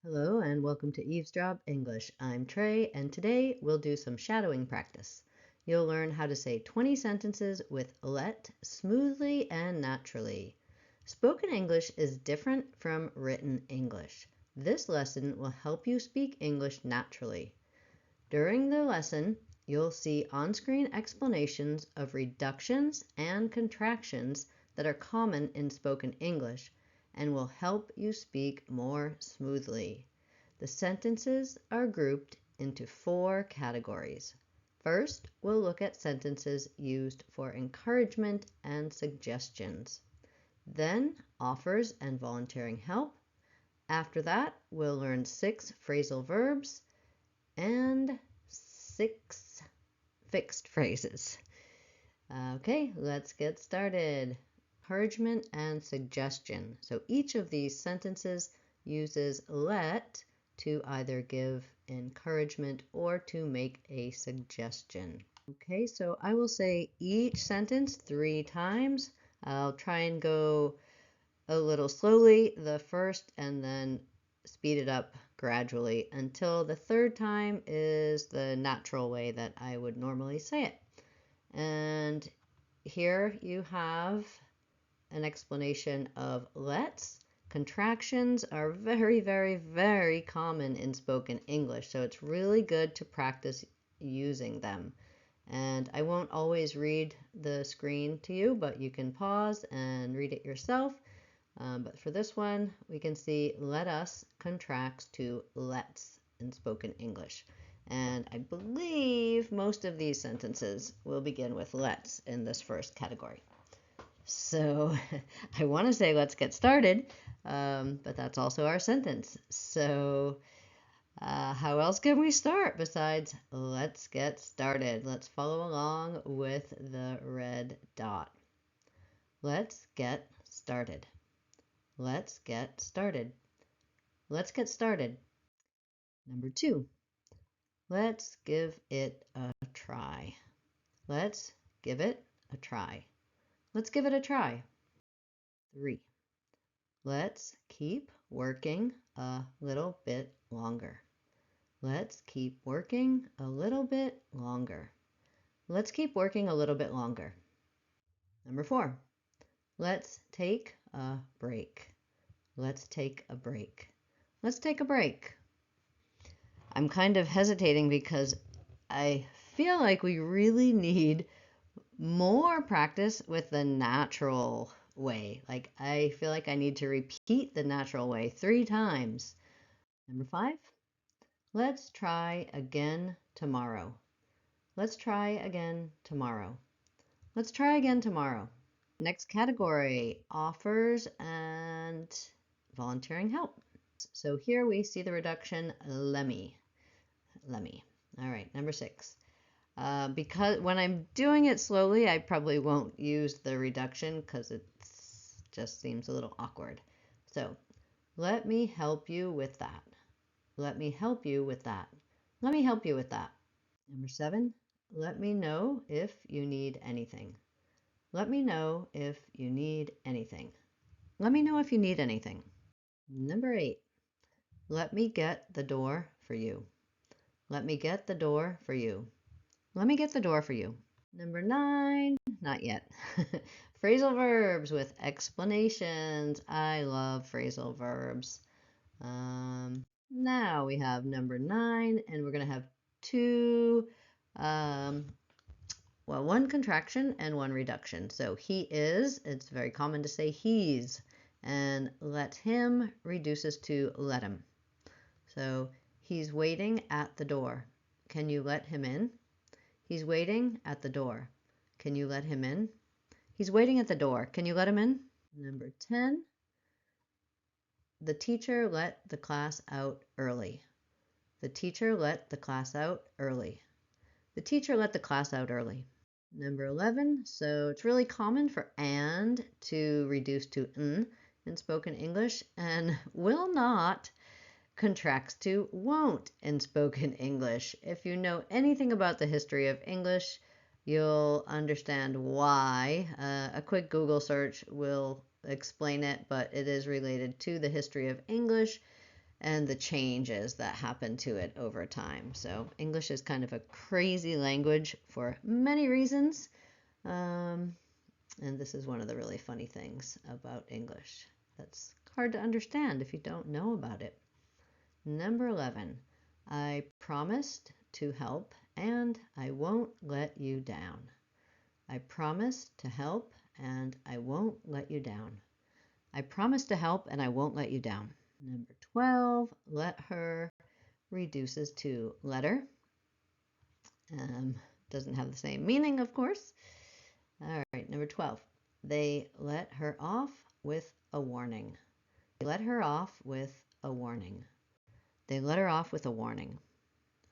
Hello and welcome to Eavesdrop English. I'm Trey and today we'll do some shadowing practice. You'll learn how to say 20 sentences with let smoothly and naturally. Spoken English is different from written English. This lesson will help you speak English naturally. During the lesson, you'll see on-screen explanations of reductions and contractions that are common in spoken English and will help you speak more smoothly. The sentences are grouped into 4 categories. First, we'll look at sentences used for encouragement and suggestions. Then, offers and volunteering help. After that, we'll learn 6 phrasal verbs and 6 fixed phrases. Okay, let's get started. Encouragement and suggestion. So each of these sentences uses let to either give encouragement or to make a suggestion. Okay, so I will say each sentence 3 times. I'll try and go a little slowly the first and then speed it up gradually until the third time is the natural way that I would normally say it. And here you have an explanation of let's. Contractions are very, very, very common in spoken English, so it's really good to practice using them. And I won't always read the screen to you, but you can pause and read it yourself. But for this one, we can see let us contracts to let's in spoken English. And I believe most of these sentences will begin with let's in this first category. So I want to say let's get started, but that's also our sentence. So how else can we start besides let's get started? Let's follow along with the red dot. Let's get started. Let's get started. Let's get started. Number 2, let's give it a try. Let's give it a try. Let's give it a try. 3, let's keep working a little bit longer. Let's keep working a little bit longer. Let's keep working a little bit longer. Number 4, let's take a break. Let's take a break. Let's take a break. I'm kind of hesitating because I feel like we really need more practice with the natural way. Like I feel like I need to repeat the natural way 3 times. Number 5, let's try again tomorrow. Let's try again tomorrow. Let's try again tomorrow. Next category, offers and volunteering help. So here we see the reduction lemme. Lemme. All right, number 6. Because when I'm doing it slowly, I probably won't use the reduction because it just seems a little awkward. So let me help you with that. Let me help you with that. Let me help you with that. Number 7, let me know if you need anything. Let me know if you need anything. Let me know if you need anything. Number 8, let me get the door for you. Let me get the door for you. Let me get the door for you. Number 9, not yet. Phrasal verbs with explanations. I love phrasal verbs. Now we have number 9, and we're going to have 2, one contraction and 1 reduction. So he is, it's very common to say he's, and let him reduces to let him. So he's waiting at the door. Can you let him in? He's waiting at the door. Can you let him in? He's waiting at the door. Can you let him in? Number 10, the teacher let the class out early. The teacher let the class out early. The teacher let the class out early. Number 11, so it's really common for and to reduce to n in spoken English, and will not contracts to won't in spoken English. If you know anything about the history of English, you'll understand why. A quick Google search will explain it, but it is related to the history of English. and the changes that happen to it over time. So English is kind of a crazy language for many reasons. And this is one of the really funny things about English that's hard to understand if you don't know about it. Number 11, I promised to help and I won't let you down. I promised to help and I won't let you down. I promise to help and I won't let you down. Number 12, let her reduces to letter. Doesn't have the same meaning, of course. All right, number 12, they let her off with a warning. They let her off with a warning. They let her off with a warning.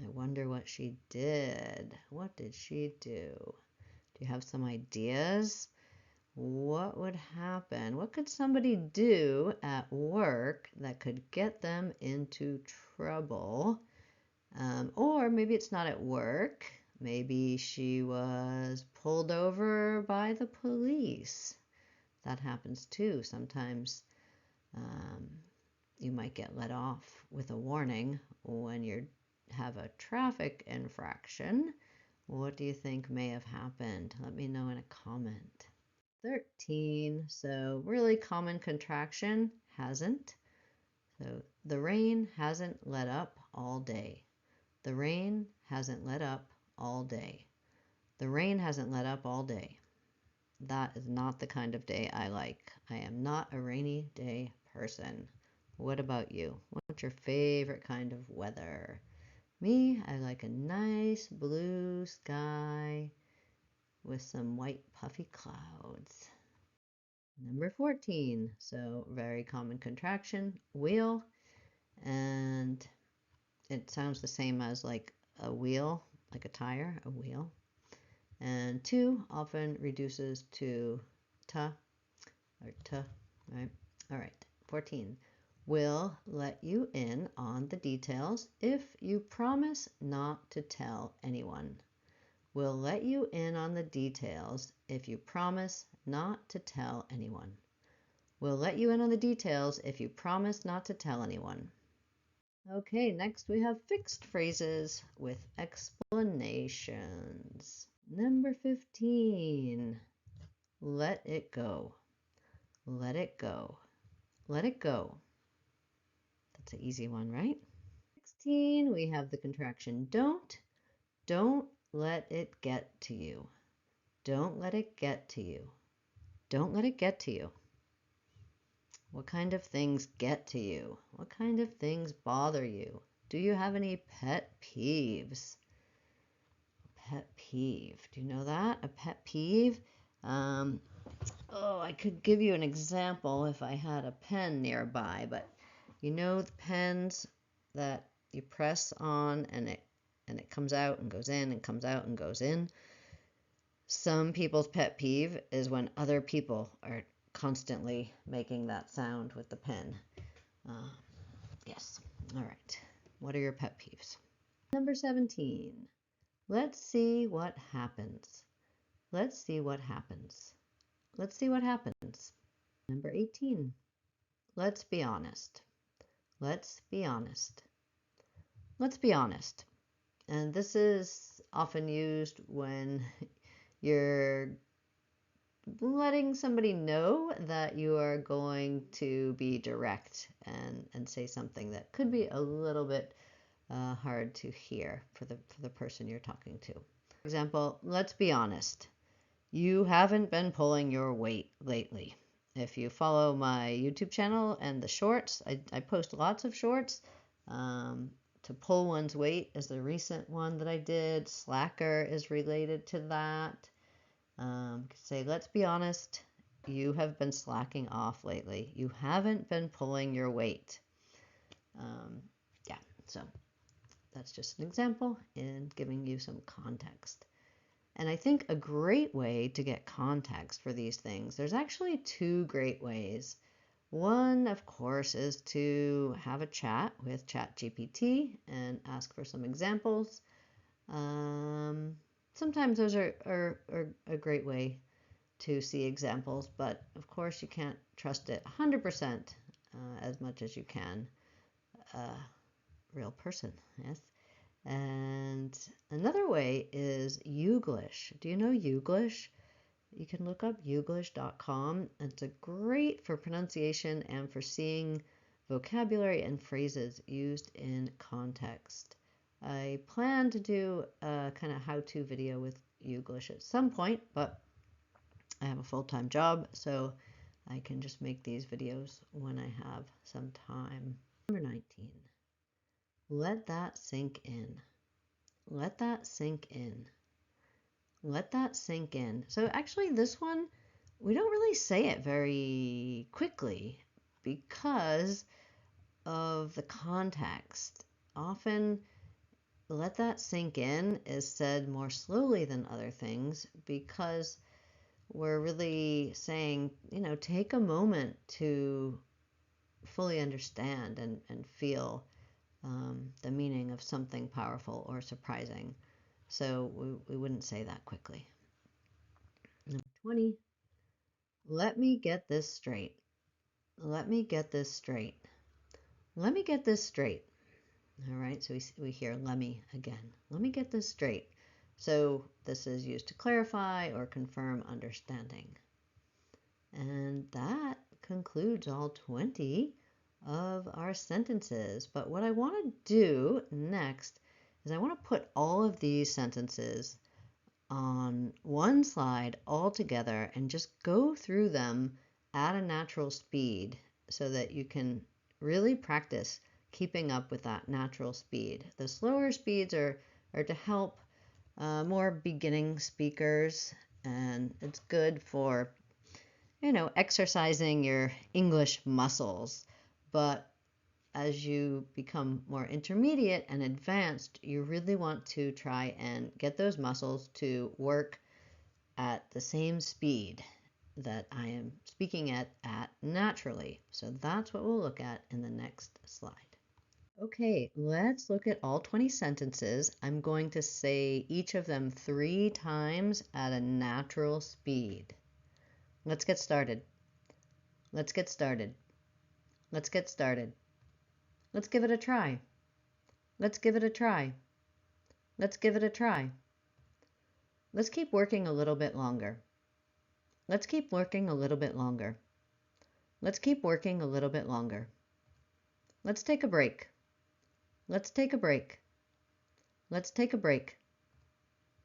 I wonder what she did. What did she do? Do you have some ideas? What would happen? What could somebody do at work that could get them into trouble? Or maybe it's not at work. Maybe she was pulled over by the police. That happens too. Sometimes you might get let off with a warning when you have a traffic infraction. What do you think may have happened? Let me know in a comment. 13, so really common contraction, hasn't. So the rain hasn't let up all day. The rain hasn't let up all day. The rain hasn't let up all day. That is not the kind of day I like. I am not a rainy day person. What about you? What's your favorite kind of weather? Me, I like a nice blue sky with some white puffy clouds. Number 14, so very common contraction, wheel, and it sounds the same as like a wheel, like a tire, a wheel. And 2 often reduces to ta or ta, right? All right, 14. We'll let you in on the details if you promise not to tell anyone. We'll let you in on the details if you promise not to tell anyone. We'll let you in on the details if you promise not to tell anyone. Okay, next we have fixed phrases with explanations. Number 15, let it go. Let it go. Let it go. That's an easy one, right? 16, we have the contraction don't. Don't let it get to you. Don't let it get to you. Don't let it get to you. What kind of things get to you? What kind of things bother you? Do you have any pet peeves? Pet peeve. Do you know that? A pet peeve? I could give you an example if I had a pen nearby, but you know the pens that you press on and it comes out and goes in and comes out and goes in? Some people's pet peeve is when other people are constantly making that sound with the pen. Yes. All right. What are your pet peeves? Number 17. Let's see what happens. Let's see what happens. Let's see what happens. Number 18. Let's be honest. Let's be honest. Let's be honest. And this is often used when you're letting somebody know that you are going to be direct and say something that could be a little bit hard to hear for the person you're talking to. For example, let's be honest. You haven't been pulling your weight lately. If you follow my YouTube channel and the shorts, I post lots of shorts. To pull one's weight is the recent one that I did. Slacker is related to that. Say, let's be honest, you have been slacking off lately. You haven't been pulling your weight. So that's just an example in giving you some context. And I think a great way to get context for these things, there's actually 2 great ways. One, of course, is to have a chat with ChatGPT and ask for some examples. Sometimes those are a great way to see examples, but of course you can't trust it 100% as much as you can a real person. Yes. And another way is Youglish. Do you know Youglish? You can look up youglish.com. It's a great for pronunciation and for seeing vocabulary and phrases used in context. I plan to do a kind of how-to video with Youglish at some point, but I have a full-time job, so I can just make these videos when I have some time. Number 19. Let that sink in. Let that sink in. Let that sink in. So actually this one, we don't really say it very quickly because of the context. Often let that sink in is said more slowly than other things because we're really saying, take a moment to fully understand and feel the meaning of something powerful or surprising. So we wouldn't say that quickly. Number 20. Let me get this straight. Let me get this straight. Let me get this straight. All right, so we hear let me again. Let me get this straight. So this is used to clarify or confirm understanding. And that concludes all 20 of our sentences. But what I want to do next is I want to put all of these sentences on one slide all together and just go through them at a natural speed so that you can really practice keeping up with that natural speed. The slower speeds are to help more beginning speakers, and it's good for exercising your English muscles. But as you become more intermediate and advanced, you really want to try and get those muscles to work at the same speed that I am speaking at naturally. So that's what we'll look at in the next slide. Okay, let's look at all 20 sentences. I'm going to say each of them 3 times at a natural speed. Let's get started. Let's get started. Let's get started. Let's give it a try. Let's give it a try. Let's give it a try. Let's keep working a little bit longer. Let's keep working a little bit longer. Let's keep working a little bit longer. Let's take a break. Let's take a break. Let's take a break.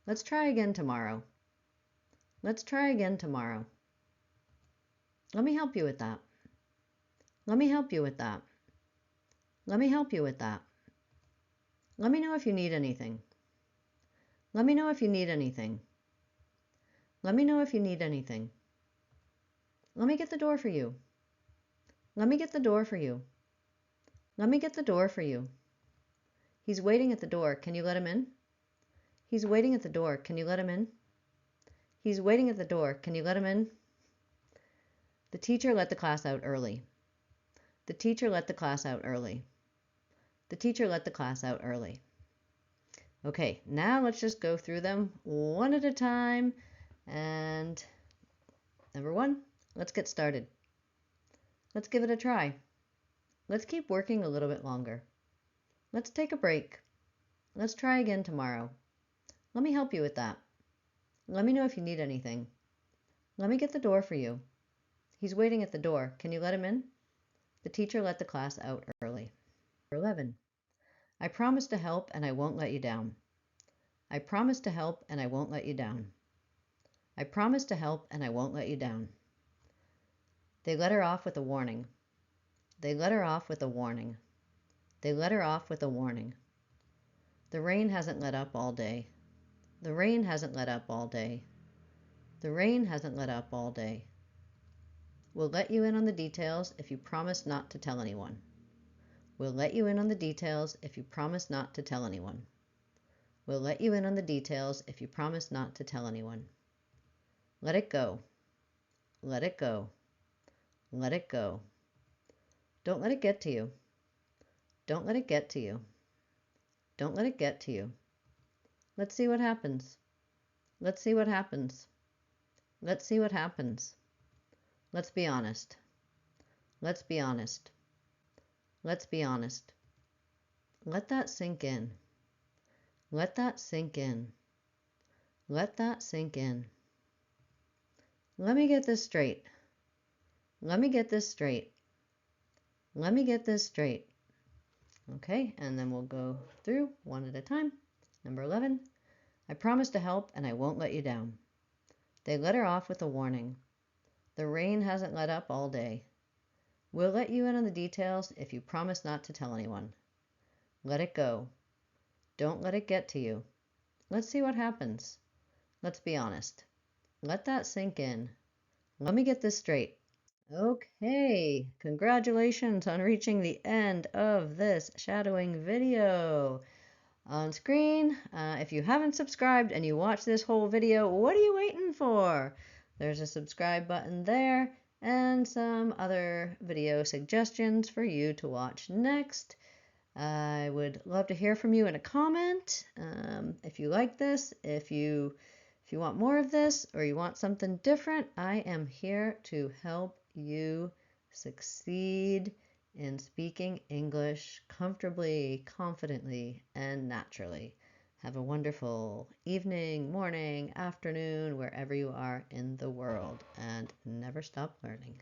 Let's try again tomorrow. Let's try again tomorrow. Let me help you with that. Let me help you with that. Let me help you with that. Let me know if you need anything. Let me know if you need anything. Let me know if you need anything. Let me get the door for you. Let me get the door for you. Let me get the door for you. He's waiting at the door. Can you let him in? He's waiting at the door. Can you let him in? He's waiting at the door. Can you let him in? The teacher let the class out early. The teacher let the class out early. The teacher let the class out early. Okay, now let's just go through them one at a time. And number 1, let's get started. Let's give it a try. Let's keep working a little bit longer. Let's take a break. Let's try again tomorrow. Let me help you with that. Let me know if you need anything. Let me get the door for you. He's waiting at the door. Can you let him in? The teacher let the class out early. 11. I promise to help and I won't let you down. I promise to help and I won't let you down. I promise to help and I won't let you down. They let her off with a warning. They let her off with a warning. They let her off with a warning. The rain hasn't let up all day. The rain hasn't let up all day. The rain hasn't let up all day. We'll let you in on the details if you promise not to tell anyone. We'll let you in on the details if you promise not to tell anyone. We'll let you in on the details if you promise not to tell anyone. Let it go. Let it go. Let it go. Don't let it get to you. Don't let it get to you. Don't let it get to you. Let's see what happens. Let's see what happens. Let's see what happens. Let's be honest. Let's be honest. Let's be honest. Let that sink in. Let that sink in. Let that sink in. Let me get this straight. Let me get this straight. Let me get this straight. Okay, and then we'll go through one at a time. Number 11. I promise to help and I won't let you down. They let her off with a warning. The rain hasn't let up all day. We'll let you in on the details if you promise not to tell anyone. Let it go. Don't let it get to you. Let's see what happens. Let's be honest. Let that sink in. Let me get this straight. Okay, congratulations on reaching the end of this shadowing video. On screen, if you haven't subscribed and you watch this whole video, what are you waiting for? There's a subscribe button there and some other video suggestions for you to watch next. I would love to hear from you in a comment if you like this, if you want more of this or you want something different. I am here to help you succeed in speaking English comfortably, confidently, and naturally. Have a wonderful evening, morning, afternoon, wherever you are in the world, and never stop learning.